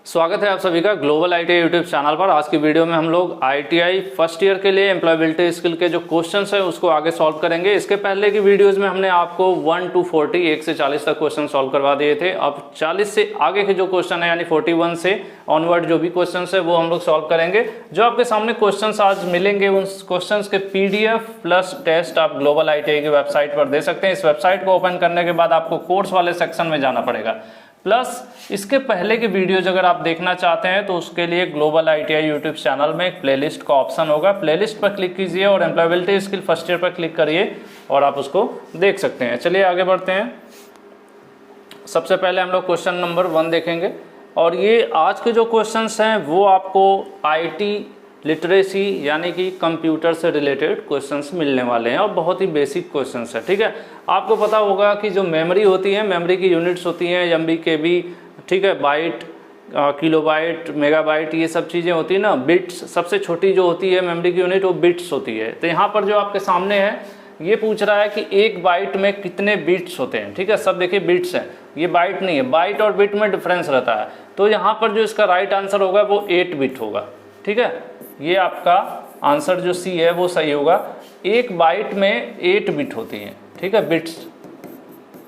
स्वागत है आप सभी का ग्लोबल आईटीआई यूट्यूब चैनल पर। आज की वीडियो में हम लोग आईटीआई फर्स्ट ईयर के लिए एम्प्लॉयबिलिटी स्किल के जो क्वेश्चंस है उसको आगे सॉल्व करेंगे। इसके पहले की वीडियोस में हमने आपको 1 to 40 1 से 40 तक क्वेश्चन सॉल्व करवा दिए थे। अब 40 से आगे के जो क्वेश्चन है यानी 41 से ऑनवर्ड जो भी क्वेश्चन है वो हम लोग सॉल्व करेंगे। जो आपके सामने क्वेश्चन आज मिलेंगे उन क्वेश्चन के PDF प्लस टेस्ट आप ग्लोबल आईटीआई की वेबसाइट पर दे सकते हैं। इस वेबसाइट को ओपन करने के बाद आपको कोर्स वाले सेक्शन में जाना पड़ेगा। प्लस इसके पहले के वीडियोज अगर आप देखना चाहते हैं तो उसके लिए ग्लोबल आईटीआई यूट्यूब चैनल में एक प्लेलिस्ट का ऑप्शन होगा। प्लेलिस्ट पर क्लिक कीजिए और एम्प्लॉयबिलिटी स्किल फर्स्ट ईयर पर क्लिक करिए और आप उसको देख सकते हैं। चलिए आगे बढ़ते हैं। सबसे पहले हम लोग क्वेश्चन नंबर 1 देखेंगे और ये आज के जो क्वेश्चंस हैं वो आपको आईटी लिटरेसी यानी कि कंप्यूटर से रिलेटेड क्वेश्चंस मिलने वाले हैं और बहुत ही बेसिक क्वेश्चंस है। ठीक है, आपको पता होगा कि जो मेमोरी होती है, मेमोरी की यूनिट्स होती हैं एमबी केबी, ठीक है, बाइट, किलोबाइट, मेगाबाइट, ये सब चीज़ें होती है ना। बिट्स सबसे छोटी जो होती है मेमोरी की यूनिट वो बिट्स होती है। तो यहाँ पर जो आपके सामने है ये पूछ रहा है कि एक बाइट में कितने बिट्स होते हैं। ठीक है, सब देखिए बिट्स हैं, ये बाइट नहीं है। बाइट और बिट में डिफरेंस रहता है। तो यहाँ पर जो इसका राइट आंसर होगा वो 8 बिट होगा। ठीक है, ये आपका आंसर जो सी है वो सही होगा। एक बाइट में 8 बिट होती हैं, ठीक है, बिट्स।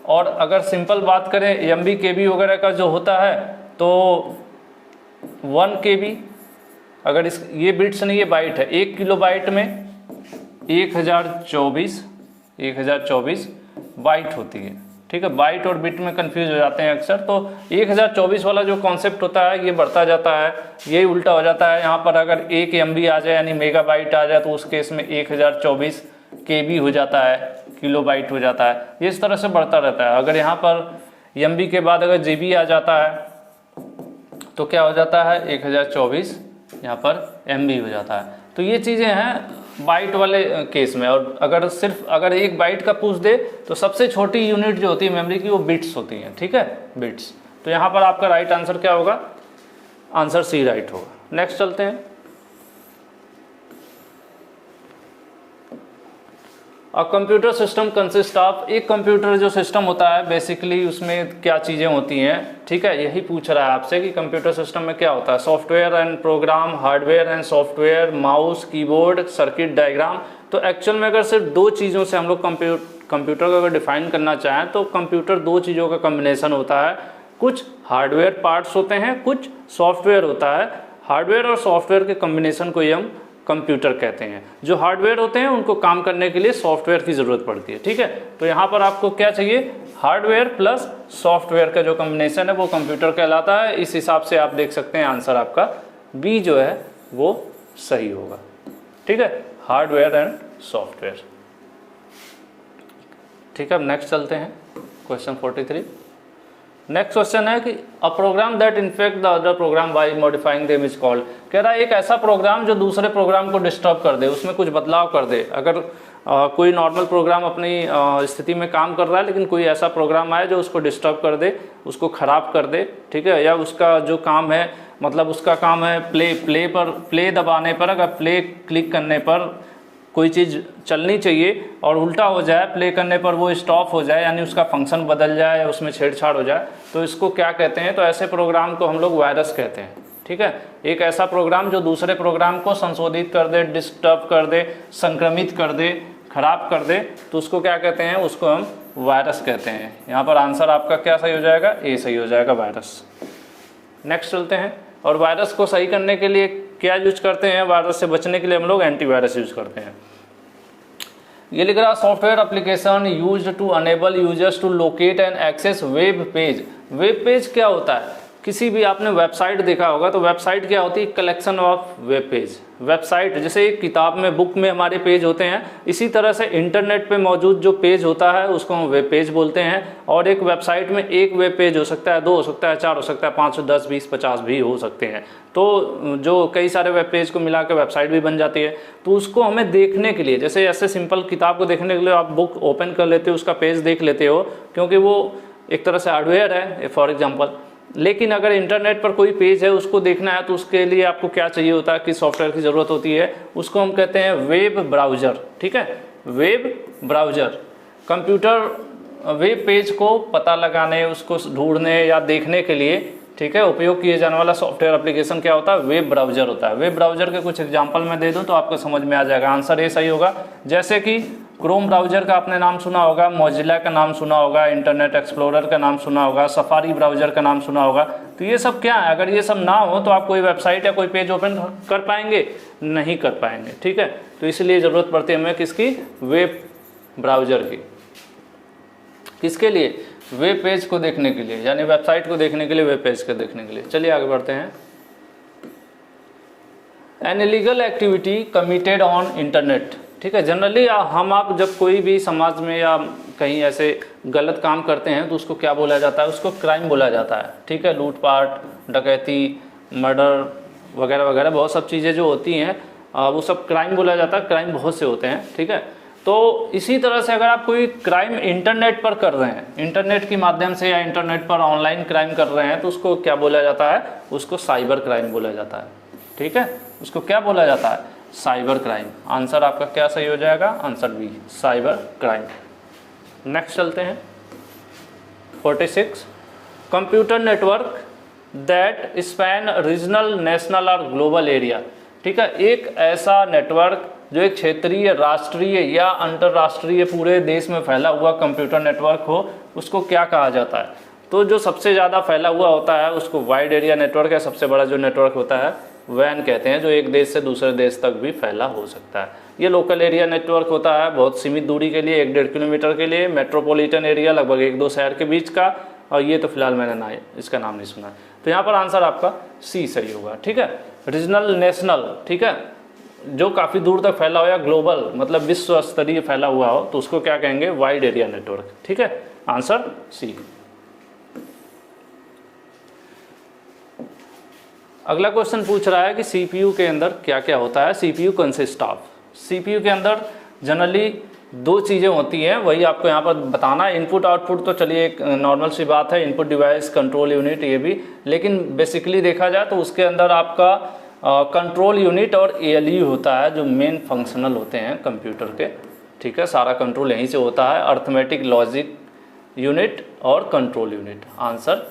और अगर सिंपल बात करें एमबी केबी वगैरह का जो होता है तो 1 केबी, अगर इस ये बिट्स नहीं ये बाइट है। 1 किलो बाइट में 1024 बाइट होती है। ठीक है, बाइट और बिट में कंफ्यूज हो जाते हैं अक्सर। तो 1024 वाला जो कॉन्सेप्ट होता है ये बढ़ता जाता है, यही उल्टा हो जाता है। यहाँ पर अगर 1 MB आ जाए यानी मेगाबाइट आ जाए तो उस केस में 1024 KB हो जाता है, किलोबाइट हो जाता है। ये इस तरह से बढ़ता रहता है। अगर यहाँ पर MB के बाद अगर GB आ जाता है तो क्या हो जाता है, 1024 यहाँ पर MB हो जाता है। तो ये चीज़ें हैं बाइट वाले केस में। और अगर एक बाइट का पूछ दे तो सबसे छोटी यूनिट जो होती है मेमोरी की वो बिट्स होती हैं। ठीक है, बिट्स। तो यहाँ पर आपका राइट आंसर क्या होगा, आंसर सी राइट होगा। नेक्स्ट चलते हैं। अब कंप्यूटर सिस्टम कंसिस्ट ऑफ, एक कंप्यूटर जो सिस्टम होता है बेसिकली उसमें क्या चीज़ें होती हैं। ठीक है, यही पूछ रहा है आपसे कि कंप्यूटर सिस्टम में क्या होता है। Software and program, hardware and software, mouse, keyboard, circuit diagram. तो एक्चुअल में अगर सिर्फ 2 चीज़ों से हम लोग कंप्यूटर को अगर डिफाइन करना चाहें तो कंप्यूटर 2 चीज़ों का कम्बिनेशन होता है। कुछ हार्डवेयर पार्ट्स होते हैं, कुछ सॉफ्टवेयर होता है। हार्डवेयर और सॉफ्टवेयर के कम्बिनेशन को ही हम कंप्यूटर कहते हैं। जो हार्डवेयर होते हैं उनको काम करने के लिए सॉफ्टवेयर की ज़रूरत पड़ती है। ठीक है, तो यहाँ पर आपको क्या चाहिए, हार्डवेयर प्लस सॉफ्टवेयर का जो कॉम्बिनेशन है वो कंप्यूटर कहलाता है। इस हिसाब से आप देख सकते हैं आंसर आपका बी जो है वो सही होगा। ठीक है, हार्डवेयर एंड सॉफ्टवेयर। ठीक है, अब नेक्स्ट चलते हैं क्वेश्चन 43। नेक्स्ट क्वेश्चन है कि a program that infect the other program by modifying them is called. कह रहा है एक ऐसा प्रोग्राम जो दूसरे प्रोग्राम को डिस्टर्ब कर दे, उसमें कुछ बदलाव कर दे। अगर कोई नॉर्मल प्रोग्राम अपनी स्थिति में काम कर रहा है लेकिन कोई ऐसा प्रोग्राम आए जो उसको डिस्टर्ब कर दे, उसको ख़राब कर दे। ठीक है, या उसका जो काम है मतलब उसका काम है प्ले दबाने पर, अगर प्ले क्लिक करने पर कोई चीज़ चलनी चाहिए और उल्टा हो जाए, प्ले करने पर वो स्टॉप हो जाए यानी उसका फंक्शन बदल जाए या उसमें छेड़छाड़ हो जाए, तो इसको क्या कहते हैं, तो ऐसे प्रोग्राम को हम लोग वायरस कहते हैं। ठीक है, एक ऐसा प्रोग्राम जो दूसरे प्रोग्राम को संशोधित कर दे, डिस्टर्ब कर दे, संक्रमित कर दे, खराब कर दे, तो उसको क्या कहते हैं, उसको हम वायरस कहते हैं। यहाँ पर आंसर आपका क्या सही हो जाएगा, ए सही हो जाएगा, वायरस। नेक्स्ट चलते हैं। और वायरस को सही करने के लिए क्या यूज करते हैं, वायरस से बचने के लिए हम लोग एंटीवायरस यूज करते हैं। ये लिख रहा software application used to enable users to locate and access web page. Web page क्या होता है, किसी भी आपने वेबसाइट देखा होगा तो वेबसाइट क्या होती है, collection of web page. Website जैसे एक किताब में, बुक में हमारे पेज होते हैं, इसी तरह से इंटरनेट पे मौजूद जो पेज होता है उसको हम वेब पेज बोलते हैं। और एक वेबसाइट में एक वेब पेज हो सकता है, 2 हो सकता है, 4 हो सकता है, 5, 10, 20, 50 भी हो सकते हैं। तो जो कई सारे वेब पेज को मिला के वेबसाइट भी बन जाती है। तो उसको हमें देखने के लिए, जैसे ऐसे सिंपल किताब को देखने के लिए आप बुक ओपन कर लेते हो, उसका पेज देख लेते हो, क्योंकि वो एक तरह से हार्डवेयर है फॉर एग्जाम्पल। लेकिन अगर इंटरनेट पर कोई पेज है उसको देखना है तो उसके लिए आपको क्या चाहिए होता है, किस सॉफ्टवेयर की ज़रूरत होती है, उसको हम कहते हैं वेब ब्राउज़र। ठीक है, web browser. Computer web page को पता लगाने, उसको ढूंढने या देखने के लिए ठीक है। उपयोग किए जाने वाला सॉफ्टवेयर एप्लीकेशन क्या होता है? वेब ब्राउजर होता है। वेब ब्राउजर के कुछ एग्जांपल मैं दे दूं तो आपको समझ में आ जाएगा। आंसर ए सही होगा। जैसे कि क्रोम ब्राउजर का आपने नाम सुना होगा, मोजिला का नाम सुना होगा, इंटरनेट एक्सप्लोरर का नाम सुना होगा, सफारी ब्राउजर का नाम सुना होगा। तो ये सब क्या है? अगर ये सब ना हो तो आप कोई वेबसाइट या कोई पेज ओपन कर पाएंगे? नहीं कर पाएंगे, ठीक है। तो इसलिए ज़रूरत पड़ती है हमें किसकी? वेब ब्राउजर की। किसके लिए? वेब पेज को देखने के लिए, यानी वेबसाइट को देखने के लिए, वेब पेज को देखने के लिए। चलिए आगे बढ़ते हैं। An illegal activity committed on internet, ठीक है। जनरली हम आप जब कोई भी समाज में या कहीं ऐसे गलत काम करते हैं तो उसको क्या बोला जाता है? उसको क्राइम बोला जाता है, ठीक है। लूटपाट, डकैती, मर्डर वगैरह वगैरह बहुत सब चीज़ें जो होती हैं वो सब क्राइम बोला जाता है। क्राइम बहुत से होते हैं, ठीक है। तो इसी तरह से अगर आप कोई क्राइम इंटरनेट पर कर रहे हैं, इंटरनेट के माध्यम से या इंटरनेट पर ऑनलाइन क्राइम कर रहे हैं, तो उसको क्या बोला जाता है? उसको साइबर क्राइम बोला जाता है, ठीक है। उसको क्या बोला जाता है? Cyber crime. आंसर आपका क्या सही हो जाएगा? Answer B, cyber crime. Next चलते हैं 46। Computer network that span regional, national और ग्लोबल एरिया, ठीक है। एक ऐसा नेटवर्क जो एक क्षेत्रीय, राष्ट्रीय या अंतर्राष्ट्रीय पूरे देश में फैला हुआ कंप्यूटर नेटवर्क हो, उसको क्या कहा जाता है? तो जो सबसे ज़्यादा फैला हुआ होता है उसको वाइड एरिया नेटवर्क है। सबसे बड़ा जो नेटवर्क होता है वैन कहते हैं, जो एक देश से दूसरे देश तक भी फैला हो सकता है। ये लोकल एरिया नेटवर्क होता है, बहुत सीमित दूरी के लिए, 1-1.5 किलोमीटर के लिए। मेट्रोपॉलिटन एरिया लगभग 1-2 शहर के बीच का। और ये तो फिलहाल मैंने इसका नाम नहीं सुना। तो यहाँ पर आंसर आपका सी सही होगा, ठीक है। रीजनल, नेशनल, ठीक है, जो काफ़ी दूर तक फैला हो या ग्लोबल मतलब विश्व स्तरीय फैला हुआ हो तो उसको क्या कहेंगे? वाइड एरिया नेटवर्क, ठीक है। Answer C. अगला क्वेश्चन पूछ रहा है कि सीपीयू के अंदर क्या क्या होता है? CPU consist of. सीपीयू के अंदर जनरली 2 चीज़ें होती हैं, वही आपको यहाँ पर बताना है। इनपुट आउटपुट तो चलिए एक नॉर्मल सी बात है, इनपुट डिवाइस, कंट्रोल यूनिट, ये भी। लेकिन बेसिकली देखा जाए तो उसके अंदर आपका कंट्रोल यूनिट और एएलयू होता है, जो मेन फंक्शनल होते हैं कंप्यूटर के, ठीक है। सारा कंट्रोल यहीं से होता है। अर्थमेटिक, लॉजिक यूनिट और कंट्रोल यूनिट। आंसर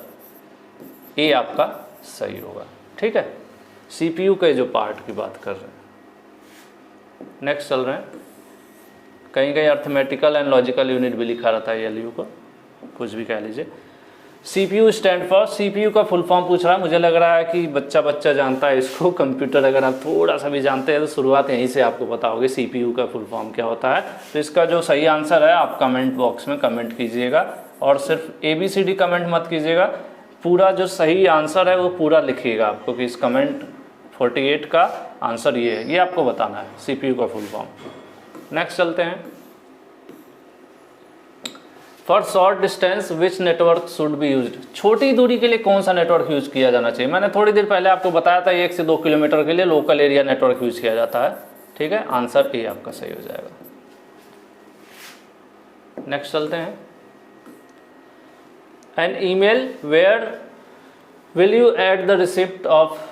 ए आपका सही होगा, ठीक है। सीपीयू के जो पार्ट की बात कर रहे हैं। नेक्स्ट चल रहे हैं। कहीं कहीं अर्थमेटिकल एंड लॉजिकल यूनिट भी लिखा रहता है एएलयू को, कुछ भी कह लीजिए। सीपीयू स्टैंड फॉर, सीपीयू का फुल फॉर्म पूछ रहा है। मुझे लग रहा है कि बच्चा जानता है इसको। कंप्यूटर अगर आप थोड़ा सा भी जानते हैं तो शुरुआत यहीं से आपको पता होगी सीपीयू का फुल फॉर्म क्या होता है। तो इसका जो सही आंसर है आप कमेंट बॉक्स में कमेंट कीजिएगा, और सिर्फ ABCD कमेंट मत कीजिएगा, पूरा जो सही आंसर है वो पूरा लिखिएगा आपको कि इस कमेंट 48 का आंसर ये है, ये आपको बताना है सीपीयू का फुल फॉर्म। नेक्स्ट चलते हैं। For short distance which network should be used. छोटी दूरी के लिए कौन सा नेटवर्क यूज किया जाना चाहिए? मैंने थोड़ी देर पहले आपको बताया था 1 से 2 किलोमीटर के लिए लोकल एरिया नेटवर्क यूज किया जाता है, ठीक है। आंसर ए आपका सही हो जाएगा। नेक्स्ट चलते हैं। An email where will you add the receipt of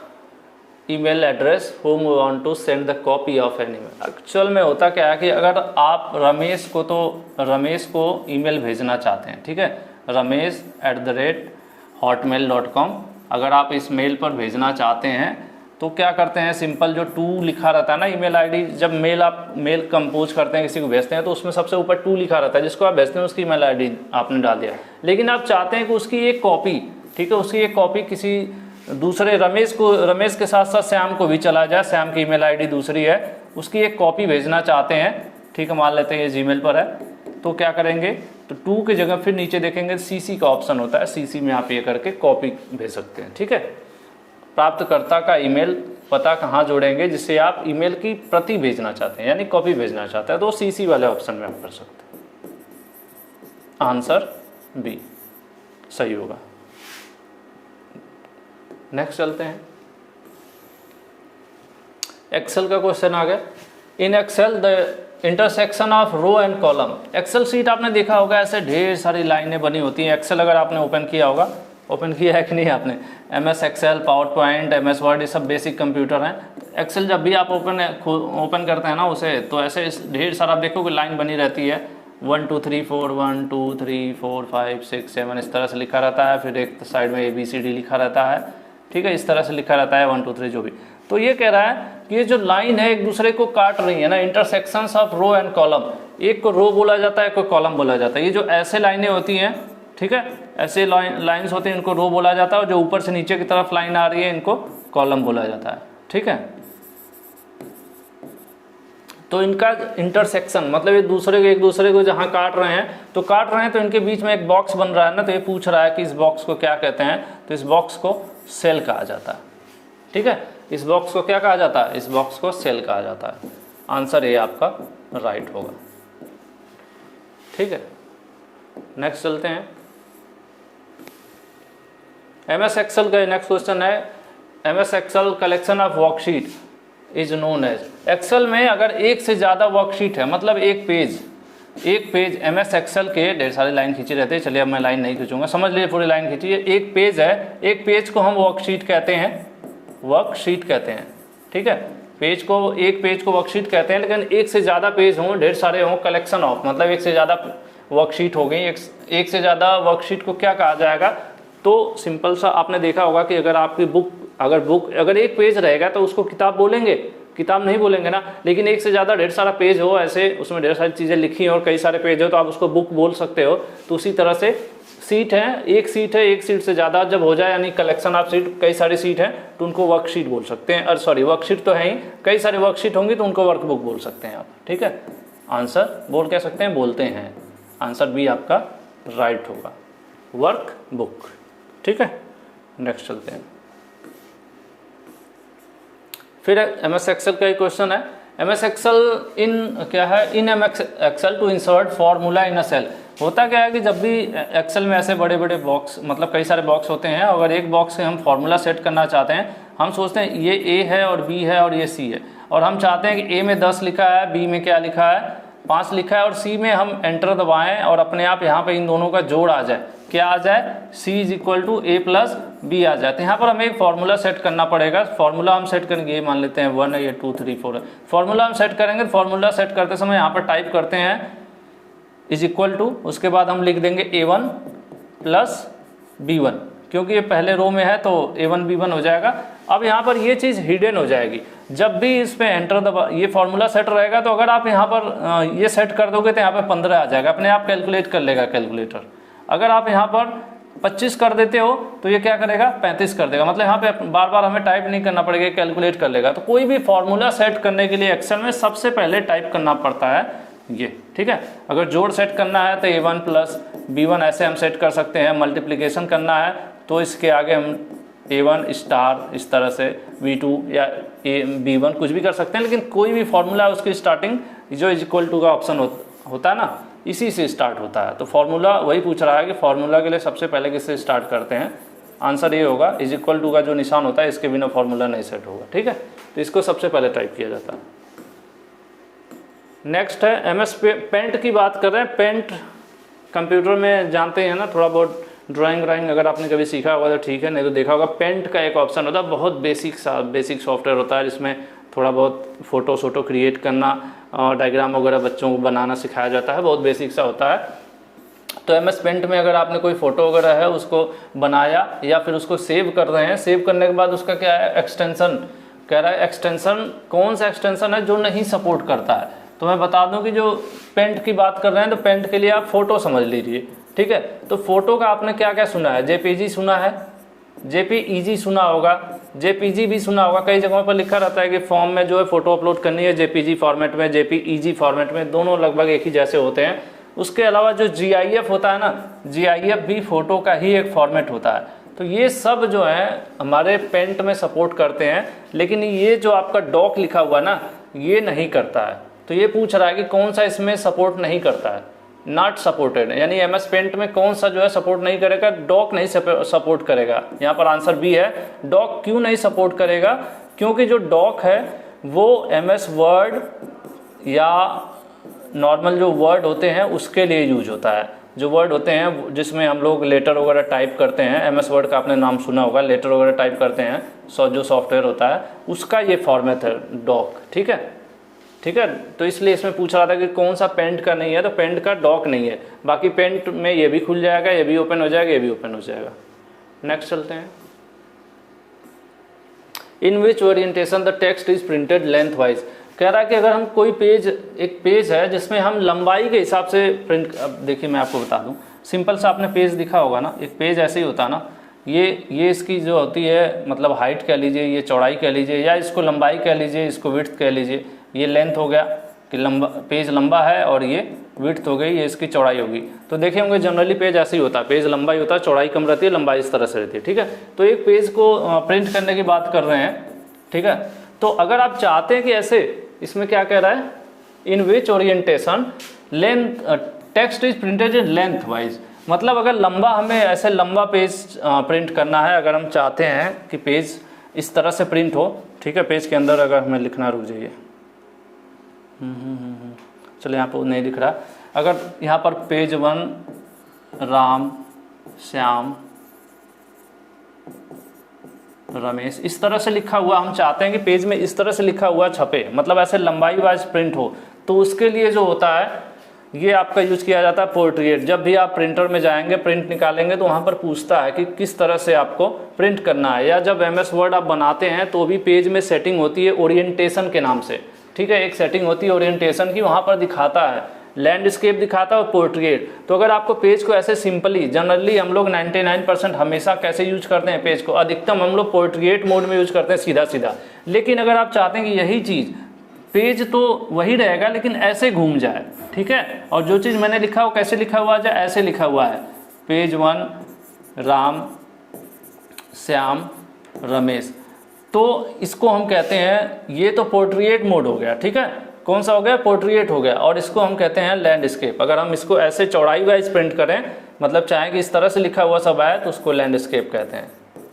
email address whom you want to send the copy of an email। Actual में होता क्या है कि अगर आप रमेश को ईमेल भेजना चाहते हैं, ठीक है, ramesh@hotmail.com, अगर आप इस मेल पर भेजना चाहते हैं तो क्या करते हैं? सिंपल जो 2 लिखा रहता है ना ईमेल आईडी, जब आप मेल कंपोज करते हैं, किसी को भेजते हैं तो उसमें सबसे ऊपर 2 लिखा रहता है, जिसको आप भेजते हैं उसकी ईमेल आईडी आपने डाल दिया। लेकिन आप चाहते हैं कि उसकी एक कॉपी, ठीक है, उसकी एक कॉपी किसी दूसरे रमेश के साथ साथ श्याम को भी चला जाए। श्याम की ईमेल आईडी दूसरी है, उसकी एक कॉपी भेजना चाहते हैं, ठीक है, मान लेते हैं ये जीमेल पर है। तो क्या करेंगे? तो 2 की जगह फिर नीचे देखेंगे CC का ऑप्शन होता है, CC में आप ये करके कॉपी भेज सकते हैं, ठीक है। प्राप्तकर्ता का ईमेल पता कहाँ जोड़ेंगे जिससे आप ईमेल की प्रति भेजना चाहते हैं, यानी कॉपी भेजना चाहते हैं, तो CC वाले ऑप्शन में आप कर सकते हैं। आंसर बी सही होगा। नेक्स्ट चलते हैं। एक्सेल का क्वेश्चन आ गया। In Excel the intersection of row and column. Excel sheet आपने देखा होगा, ऐसे ढेर सारी लाइनें बनी होती हैं। एक्सेल अगर आपने ओपन किया होगा, ओपन किया है कि नहीं आपने? MS Excel, PowerPoint, MS Word, ये सब बेसिक कंप्यूटर हैं। एक्सेल जब भी आप ओपन करते हैं ना उसे, तो ऐसे ढेर सारा आप देखोगे लाइन बनी रहती है, 1 2 3 4 1 2 3 4 5 6 7 इस तरह से लिखा रहता है, फिर एक साइड में ABCD लिखा रहता है, ठीक है, इस तरह से लिखा रहता है 1 2 3 जो भी। तो ये कह रहा है कि ये जो लाइन है एक दूसरे को काट रही है ना, intersections of row and column, एक को रो बोला जाता है, एक को कॉलम बोला जाता है। ये जो ऐसे लाइनें होती हैं, ठीक है, ऐसे लाइन्स होते हैं, इनको रो बोला जाता है, और जो ऊपर से नीचे की तरफ लाइन आ रही है इनको कॉलम बोला जाता है, ठीक है। तो इनका इंटरसेक्शन मतलब एक दूसरे को जहाँ काट रहे हैं तो इनके बीच में एक बॉक्स बन रहा है ना, तो ये पूछ रहा है कि इस बॉक्स को क्या कहते हैं, तो इस बॉक्स को सेल कहा जाता है, ठीक है। इस बॉक्स को क्या कहा जाता है, इस बॉक्स को सेल कहा जाता है। आंसर ए आपका राइट होगा, ठीक है। नेक्स्ट चलते हैं, MS एक्सेल का नेक्स्ट क्वेश्चन है, MS Excel collection of worksheet is known as. Excel में अगर एक से ज़्यादा वर्कशीट है, मतलब एक पेज MS एक्सेल के ढेर सारे लाइन खींचे रहते हैं, चलिए अब मैं लाइन नहीं खींचूंगा, समझ लीजिए पूरी लाइन खींचिए। एक पेज है, एक पेज को हम वर्कशीट कहते हैं, ठीक है। एक पेज को वर्कशीट कहते हैं, लेकिन एक से ज़्यादा पेज हों, ढेर सारे हों, कलेक्शन ऑफ मतलब एक से ज़्यादा वर्कशीट हो गई। एक से ज़्यादा वर्कशीट को क्या कहा जाएगा, तो सिंपल सा आपने देखा होगा कि अगर आपकी अगर एक पेज रहेगा तो उसको किताब बोलेंगे, किताब नहीं बोलेंगे ना। लेकिन एक से ज़्यादा ढेर सारा पेज हो, ऐसे उसमें ढेर सारी चीज़ें लिखी हो और कई सारे पेज हो, तो आप उसको बुक बोल सकते हो। तो उसी तरह से सीट है, एक सीट से ज़्यादा जब हो जाए, यानी कलेक्शन ऑफ सीट, कई सारी सीट हैं तो उनको वर्कशीट बोल सकते हैं। सॉरी, वर्कशीट तो है ही, कई सारे वर्कशीट होंगी तो उनको वर्कबुक बोल सकते हैं आप, ठीक है। आंसर कह सकते हैं, बोलते हैं। आंसर बी आपका राइट होगा, वर्क बुक, ठीक है। नेक्स्ट चलते हैं, फिर MS एक्सेल का एक क्वेश्चन है। MS Excel in MS Excel to insert formula in a cell. होता क्या है कि जब भी एक्सेल में ऐसे बड़े बड़े बॉक्स, मतलब कई सारे बॉक्स होते हैं, अगर एक बॉक्स से हम फार्मूला सेट करना चाहते हैं, हम सोचते हैं ये A है और B है और ये C है, और हम चाहते हैं कि A में 10 लिखा है, B में क्या लिखा है, 5 लिखा है, और C में हम एंटर दबाएं और अपने आप यहाँ पे इन दोनों का जोड़ आ जाए, क्या आ जाए, C is equal to A plus B आ जाए। तो यहाँ पर हमें एक फार्मूला सेट करना पड़ेगा। फार्मूला हम सेट करेंगे, ये मान लेते हैं 1 है, ये 2 3 4 है। फार्मूला हम सेट करेंगे, फार्मूला सेट करते समय यहाँ पर टाइप करते हैं इज इक्वल टू, उसके बाद हम लिख देंगे A1 प्लस B1, क्योंकि ये पहले रो में है तो A1 B1 हो जाएगा। अब यहाँ पर ये चीज़ हिडन हो जाएगी, जब भी इस पर एंटर दबा, ये फार्मूला सेट रहेगा, तो अगर आप यहाँ पर ये सेट कर दोगे तो यहाँ पर 15 आ जाएगा, अपने आप कैलकुलेट कर लेगा कैलकुलेटर। अगर आप यहाँ पर 25 कर देते हो तो ये क्या करेगा, 35 कर देगा, मतलब यहाँ पे बार बार हमें टाइप नहीं करना पड़ेगा, कैलकुलेट कर लेगा। तो कोई भी फार्मूला सेट करने के लिए एक्सेल में सबसे पहले टाइप करना पड़ता है ये, ठीक है। अगर जोड़ सेट करना है तो A1 प्लस B1 ऐसे हम सेट कर सकते हैं। मल्टीप्लिकेशन करना है तो इसके आगे हम A1 स्टार इस तरह से, B2 या B1 कुछ भी कर सकते हैं, लेकिन कोई भी फार्मूला है उसकी स्टार्टिंग जो इज इक्वल टू का ऑप्शन होता है ना, इसी से स्टार्ट होता है। तो फार्मूला वही पूछ रहा है कि फार्मूला के लिए सबसे पहले किससे स्टार्ट करते हैं। आंसर ये होगा, इज इक्वल टू का जो निशान होता है इसके बिना फार्मूला नहीं सेट होगा, ठीक है। तो इसको सबसे पहले टाइप किया जाता है। नेक्स्ट है MS पेंट की बात कर रहे हैं। पेंट कंप्यूटर में जानते हैं ना, थोड़ा बहुत ड्राइंग अगर आपने कभी सीखा होगा तो ठीक है, नहीं तो देखा होगा। पेंट का एक ऑप्शन होता है, बहुत बेसिक सॉफ्टवेयर होता है, जिसमें थोड़ा बहुत फोटो क्रिएट करना और डायग्राम वगैरह बच्चों को बनाना सिखाया जाता है, बहुत बेसिक सा होता है। तो MS पेंट में अगर आपने कोई फ़ोटो वगैरह है उसको बनाया या फिर उसको सेव कर रहे हैं, सेव करने के बाद उसका क्या है, एक्सटेंशन कह रहा है। एक्सटेंशन कौन सा एक्सटेंशन है जो नहीं सपोर्ट करता है, तो मैं बता दूं कि जो पेंट की बात कर रहे हैं तो पेंट के लिए आप फ़ोटो समझ लीजिए, ठीक है। तो फ़ोटो का आपने क्या क्या सुना है, JPG सुना है, JPEG सुना होगा, JPG भी सुना होगा। कई जगहों पर लिखा रहता है कि फॉर्म में जो है फ़ोटो अपलोड करनी है JPG फॉर्मेट में, JPEG फॉर्मेट में, दोनों लगभग एक ही जैसे होते हैं। उसके अलावा जो GIF होता है ना, GIF भी फ़ोटो का ही एक फॉर्मेट होता है। तो ये सब जो है हमारे पेंट में सपोर्ट करते हैं, लेकिन ये जो आपका डॉक लिखा हुआ ना, ये नहीं करता है। तो ये पूछ रहा है कि कौन सा इसमें सपोर्ट नहीं करता है, नॉट सपोर्टेड, यानी MS पेंट में कौन सा जो है सपोर्ट नहीं करेगा, डॉक नहीं सपोर्ट करेगा। यहाँ पर आंसर बी है, डॉक क्यों नहीं सपोर्ट करेगा, क्योंकि जो डॉक है वो MS वर्ड या नॉर्मल जो वर्ड होते हैं उसके लिए यूज होता है। जो वर्ड होते हैं जिसमें हम लोग लेटर वगैरह टाइप करते हैं, MS वर्ड का आपने नाम सुना होगा, लेटर वगैरह टाइप करते हैं, जो सॉफ्टवेयर होता है उसका ये फॉर्मेट है डॉक, ठीक है। ठीक है। तो इसलिए इसमें पूछ रहा था कि कौन सा पेंट का नहीं है, तो पेंट का डॉक नहीं है। बाकी पेंट में ये भी खुल जाएगा, ये भी ओपन हो जाएगा, ये भी ओपन हो जाएगा। नेक्स्ट चलते हैं। In which orientation the text is printed lengthwise. कह रहा है कि अगर हम कोई पेज, एक पेज है जिसमें हम लंबाई के हिसाब से प्रिंट, अब देखिए मैं आपको बता दूं, सिंपल सा आपने पेज दिखा होगा ना, एक पेज ऐसे ही होता है ना, ये इसकी जो होती है मतलब हाइट कह लीजिए, ये चौड़ाई कह लीजिए, या इसको लंबाई कह लीजिए, इसको विड्थ कह लीजिए। ये लेंथ हो गया कि लंबा, पेज लंबा है, और ये विड्थ हो गई, ये इसकी चौड़ाई होगी। तो देखे होंगे जनरली पेज ऐसे ही होता है, पेज लंबाई होता है, चौड़ाई कम रहती है, लंबाई इस तरह से रहती है, ठीक है। तो एक पेज को प्रिंट करने की बात कर रहे हैं, ठीक है। तो अगर आप चाहते हैं कि ऐसे, इसमें क्या कह रहा है, in which orientation length text is printed in lengthwise, मतलब अगर लंबा, हमें ऐसे लंबा पेज प्रिंट करना है, अगर हम चाहते हैं कि पेज इस तरह से प्रिंट हो, ठीक है। पेज के अंदर अगर हमें लिखना, रुक जाइए, चलिए यहाँ पर नहीं दिख रहा। अगर यहाँ पर पेज 1 राम श्याम रमेश इस तरह से लिखा हुआ, हम चाहते हैं कि पेज में इस तरह से लिखा हुआ छपे, मतलब ऐसे लंबाई वाइज प्रिंट हो, तो उसके लिए जो होता है ये आपका यूज किया जाता है पोर्ट्रेट। जब भी आप प्रिंटर में जाएंगे, प्रिंट निकालेंगे, तो वहाँ पर पूछता है कि किस तरह से आपको प्रिंट करना है। या जब MS वर्ड आप बनाते हैं तो भी पेज में सेटिंग होती है ओरिएंटेशन के नाम से, ठीक है। एक सेटिंग होती है ओरिएंटेशन की, वहाँ पर दिखाता है, लैंडस्केप दिखाता है और पोर्ट्रेट। तो अगर आपको पेज को ऐसे सिंपली, जनरली हम लोग 99% हमेशा कैसे यूज करते हैं पेज को, अधिकतम हम लोग पोर्ट्रेट मोड में यूज करते हैं, सीधा सीधा। लेकिन अगर आप चाहते हैं कि यही चीज़, पेज तो वही रहेगा लेकिन ऐसे घूम जाए, ठीक है, और जो चीज़ मैंने लिखा हो कैसे लिखा हुआ जाए, ऐसे लिखा हुआ है, पेज 1 राम श्याम रमेश, तो इसको हम कहते हैं, ये तो पोर्ट्रेट मोड हो गया, ठीक है। कौन सा हो गया, पोर्ट्रेट हो गया, और इसको हम कहते हैं लैंडस्केप। अगर हम इसको ऐसे चौड़ाई वाइज प्रिंट करें, मतलब चाहें कि इस तरह से लिखा हुआ सब आए, तो उसको लैंडस्केप कहते हैं,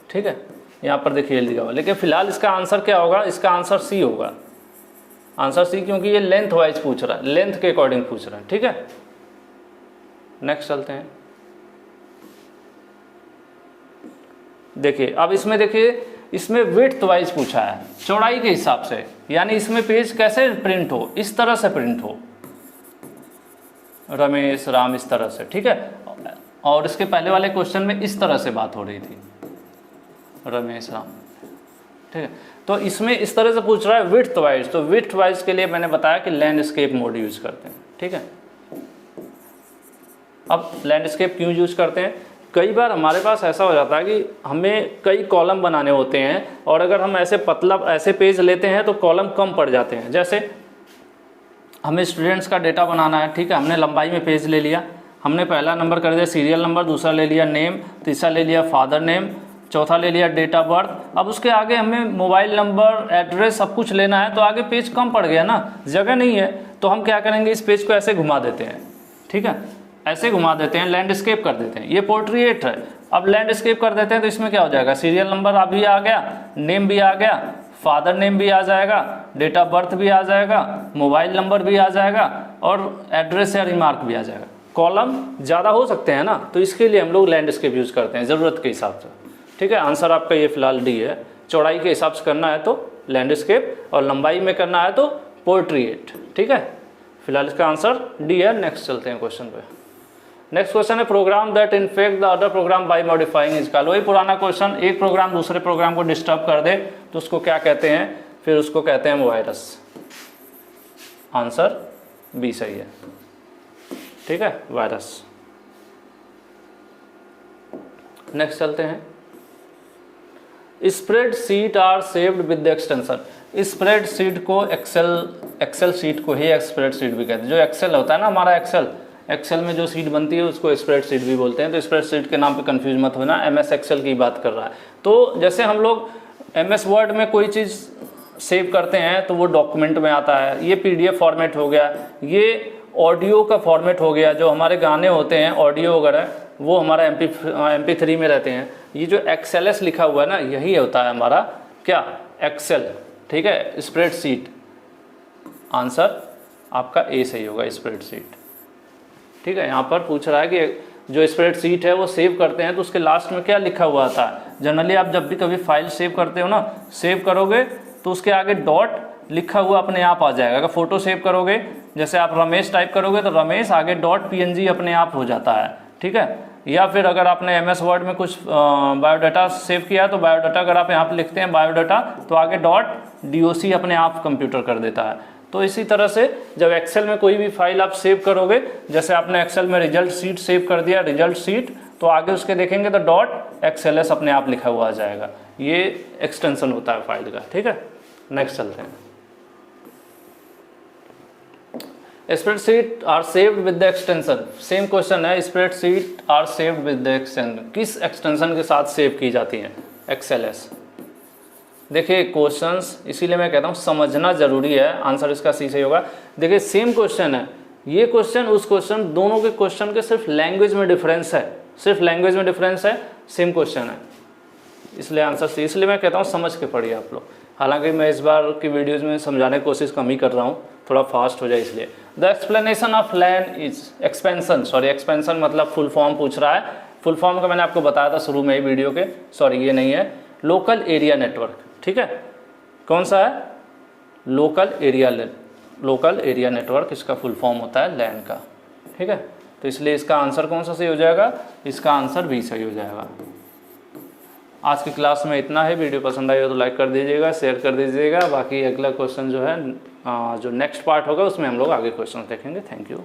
ठीक है। यहाँ पर देखिए लिखा हुआ, लेकिन फिलहाल इसका आंसर क्या होगा, इसका आंसर सी होगा, आंसर सी, क्योंकि ये लेंथ वाइज पूछ रहा है, लेंथ के अकॉर्डिंग पूछ रहा है, ठीक है। नेक्स्ट चलते हैं। देखिए अब इसमें, देखिए इसमें विड्थ वाइज पूछा है, चौड़ाई के हिसाब से, यानी इसमें पेज कैसे प्रिंट हो, इस तरह से प्रिंट हो, रमेश राम इस तरह से, ठीक है। और इसके पहले वाले क्वेश्चन में इस तरह से बात हो रही थी, रमेश राम, ठीक है। तो इसमें इस तरह से पूछ रहा है विड्थ वाइज, तो विड्थ वाइज के लिए मैंने बताया कि लैंडस्केप मोड यूज करते हैं, ठीक है। अब लैंडस्केप क्यों यूज करते हैं, कई बार हमारे पास ऐसा हो जाता है कि हमें कई कॉलम बनाने होते हैं, और अगर हम ऐसे पतला ऐसे पेज लेते हैं तो कॉलम कम पड़ जाते हैं। जैसे हमें स्टूडेंट्स का डेटा बनाना है, ठीक है, हमने लंबाई में पेज ले लिया, हमने पहला नंबर कर दिया सीरियल नंबर, दूसरा ले लिया नेम, तीसरा ले लिया फादर नेम, चौथा ले लिया डेट ऑफ बर्थ। अब उसके आगे हमें मोबाइल नंबर, एड्रेस सब कुछ लेना है, तो आगे पेज कम पड़ गया ना, जगह नहीं है। तो हम क्या करेंगे, इस पेज को ऐसे घुमा देते हैं, ठीक है, ऐसे घुमा देते हैं, लैंडस्केप कर देते हैं। ये पोर्ट्रेट है, अब लैंडस्केप कर देते हैं, तो इसमें क्या हो जाएगा, सीरियल नंबर अभी आ गया, नेम भी आ गया, फादर नेम भी आ जाएगा, डेट ऑफ बर्थ भी आ जाएगा, मोबाइल नंबर भी आ जाएगा, और एड्रेस या रिमार्क भी आ जाएगा। कॉलम ज़्यादा हो सकते हैं ना, तो इसके लिए हम लोग लैंडस्केप यूज़ करते हैं ज़रूरत के हिसाब से, ठीक है। आंसर आपका ये फिलहाल डी है। चौड़ाई के हिसाब से करना है तो लैंडस्केप, और लंबाई में करना है तो पोर्ट्रेट, ठीक है। फिलहाल इसका आंसर डी है। नेक्स्ट चलते हैं क्वेश्चन पे। नेक्स्ट क्वेश्चन है program that infect the other program by modifying is called. वही पुराना क्वेश्चन, एक प्रोग्राम दूसरे प्रोग्राम को डिस्टर्ब कर दे तो उसको क्या कहते हैं, फिर उसको कहते हैं वायरस। आंसर बी सही है, ठीक है, वायरस। नेक्स्ट चलते हैं। Spreadsheet are saved with the extension. Spreadsheet को एक्सेल शीट को ही स्प्रेड शीट भी कहते हैं। जो एक्सेल होता है ना हमारा, एक्सेल में जो शीट बनती है उसको स्प्रेड शीट भी बोलते हैं। तो स्प्रेड शीट के नाम पे कंफ्यूज मत होना, MS एक्सेल की बात कर रहा है। तो जैसे हम लोग MS वर्ड में कोई चीज़ सेव करते हैं तो वो डॉक्यूमेंट में आता है, ये PDF फॉर्मेट हो गया, ये ऑडियो का फॉर्मेट हो गया, जो हमारे गाने होते हैं ऑडियो वगैरह वो हमारा MP3 में रहते हैं। ये जो XLS लिखा हुआ है ना, यही होता है हमारा क्या, एक्सेल, ठीक है, स्प्रेडशीट। आंसर आपका ए सही होगा, स्प्रेडशीट, ठीक है। यहाँ पर पूछ रहा है कि जो स्प्रेडशीट है वो सेव करते हैं तो उसके लास्ट में क्या लिखा हुआ था। जनरली आप जब भी कभी फाइल सेव करते हो ना, सेव करोगे तो उसके आगे डॉट लिखा हुआ अपने आप आ जाएगा। अगर फोटो सेव करोगे, जैसे आप रमेश टाइप करोगे तो रमेश आगे .png अपने आप हो जाता है, ठीक है। या फिर अगर आपने MS वर्ड में कुछ बायोडाटा सेव किया है तो बायोडाटा अगर आप यहाँ पे लिखते हैं बायोडाटा तो आगे .doc अपने आप कंप्यूटर कर देता है। तो इसी तरह से जब एक्सेल में कोई भी फाइल आप सेव करोगे, जैसे आपने एक्सेल में रिजल्ट शीट सेव कर दिया, रिजल्ट शीट, तो आगे उसके देखेंगे तो .xls अपने आप लिखा हुआ आ जाएगा। ये एक्सटेंशन होता है फाइल का, ठीक है। नेक्स्ट चलते हैं। Spreadsheet are saved with the extension, same question है। Spreadsheet are saved with the extension, किस एक्सटेंशन के साथ सेव की जाती हैं? XLS। देखिए क्वेश्चंस, इसीलिए मैं कहता हूँ समझना जरूरी है, आंसर इसका सी सही होगा। देखिए सेम क्वेश्चन है, ये क्वेश्चन उस क्वेश्चन, दोनों के क्वेश्चन के सिर्फ लैंग्वेज में डिफरेंस है, सिर्फ लैंग्वेज में डिफरेंस है, सेम क्वेश्चन है, इसलिए आंसर सी। इसलिए मैं कहता हूँ समझ के पढ़िए आप लोग। हालांकि मैं इस बार की वीडियोज़ में समझाने की कोशिश कम ही कर रहा हूँ, थोड़ा फास्ट हो जाए इसलिए। The explanation of LAN is expansion, sorry expansion मतलब फुल फॉर्म पूछ रहा है। फुल फॉर्म का मैंने आपको बताया था शुरू में ही वीडियो के, सॉरी ये नहीं है, लोकल एरिया नेटवर्क, ठीक है। कौन सा है? लोकल एरिया नेटवर्क, इसका फुल फॉर्म होता है लैन का, ठीक है। तो इसलिए इसका आंसर कौन सा सही हो जाएगा? इसका आंसर बी सही हो जाएगा। आज की क्लास में इतना है। वीडियो पसंद आई हो तो लाइक कर दीजिएगा, शेयर कर दीजिएगा। बाकी अगला क्वेश्चन जो है, जो नेक्स्ट पार्ट होगा उसमें हम लोग आगे क्वेश्चन देखेंगे। Thank you.